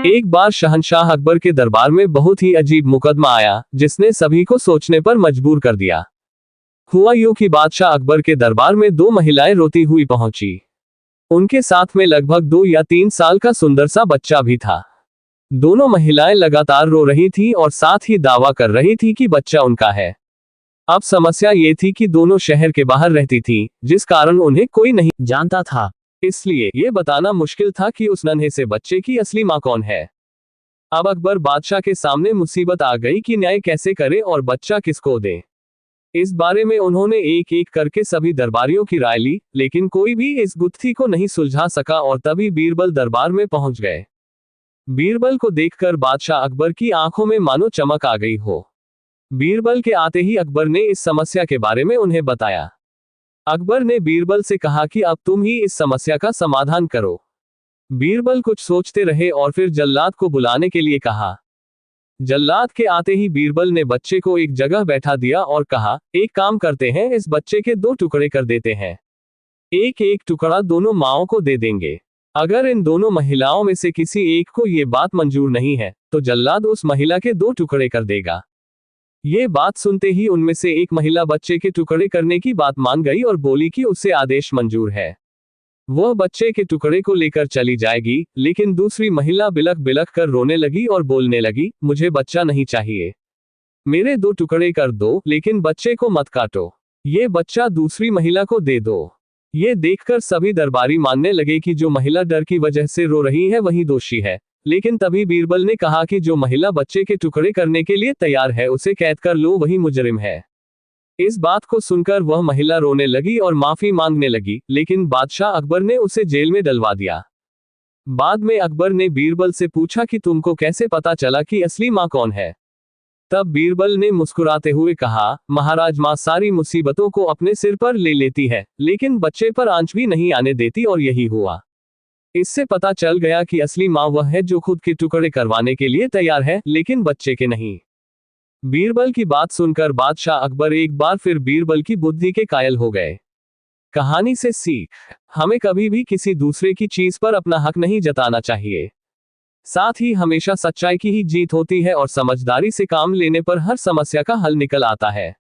एक बार शहंशाह अकबर के दरबार में बहुत ही अजीब मुकदमा आया, जिसने सभी को सोचने पर मजबूर कर दिया। हुआ यूं कि बादशाह अकबर के दरबार में दो महिलाएं रोती हुई पहुंची। उनके साथ में लगभग 2 या 3 साल का सुंदर सा बच्चा भी था। दोनों महिलाएं लगातार रो रही थी और साथ ही दावा कर रही थी कि बच्चा उनका है। अब समस्या ये थी कि दोनों शहर के बाहर रहती थी, जिस कारण उन्हें कोई नहीं जानता था। इसलिए ये बताना मुश्किल था कि उस नन्हे से बच्चे की असली मां कौन है। अब अकबर बादशाह के सामने मुसीबत आ गई कि न्याय कैसे करे और बच्चा किसको दे। इस बारे में उन्होंने एक एक करके सभी दरबारियों की राय ली, लेकिन कोई भी इस गुत्थी को नहीं सुलझा सका और तभी बीरबल दरबार में पहुंच गए। बीरबल को देखकर बादशाह अकबर की आंखों में मानो चमक आ गई हो। बीरबल के आते ही अकबर ने इस समस्या के बारे में उन्हें बताया। अकबर ने बीरबल से कहा कि अब तुम ही इस समस्या का समाधान करो। बीरबल कुछ सोचते रहे और फिर जल्लाद को बुलाने के लिए कहा। जल्लाद के आते ही बीरबल ने बच्चे को एक जगह बैठा दिया और कहा, एक काम करते हैं, इस बच्चे के 2 टुकड़े कर देते हैं। एक एक टुकड़ा दोनों माओं को दे देंगे। अगर इन दोनों महिलाओं में से किसी एक को ये बात मंजूर नहीं है, तो जल्लाद उस महिला के 2 टुकड़े कर देगा। ये बात सुनते ही उनमें से एक महिला बच्चे के टुकड़े करने की बात मान गई और बोली कि उसे आदेश मंजूर है। वह बच्चे के टुकड़े को लेकर चली जाएगी, लेकिन दूसरी महिला बिलख बिलख कर रोने लगी और बोलने लगी, मुझे बच्चा नहीं चाहिए। मेरे 2 टुकड़े कर दो, लेकिन बच्चे को मत काटो। ये बच्चा दूसरी महिला को दे दो। ये देखकर सभी दरबारी मानने लगे कि जो महिला डर की वजह से रो रही है वही दोषी है। लेकिन तभी बीरबल ने कहा कि जो महिला बच्चे के टुकड़े करने के लिए तैयार है, उसे कैद कर लो, वही मुजरिम है। इस बात को सुनकर वह महिला रोने लगी और माफी मांगने लगी, लेकिन बादशाह अकबर ने उसे जेल में डलवा दिया। बाद में अकबर ने बीरबल से पूछा कि तुमको कैसे पता चला कि असली मां कौन है। तब बीरबल ने मुस्कुराते हुए कहा, महाराज, मां सारी मुसीबतों को अपने सिर पर ले लेती है, लेकिन बच्चे पर आंच भी नहीं आने देती, और यही हुआ। इससे पता चल गया कि असली मां वह है जो खुद के टुकड़े करवाने के लिए तैयार है, लेकिन बच्चे के नहीं। बीरबल की बात सुनकर बादशाह अकबर एक बार फिर बीरबल की बुद्धि के कायल हो गए। कहानी से सीख, हमें कभी भी किसी दूसरे की चीज पर अपना हक नहीं जताना चाहिए। साथ ही हमेशा सच्चाई की ही जीत होती है और समझदारी से काम लेने पर हर समस्या का हल निकल आता है।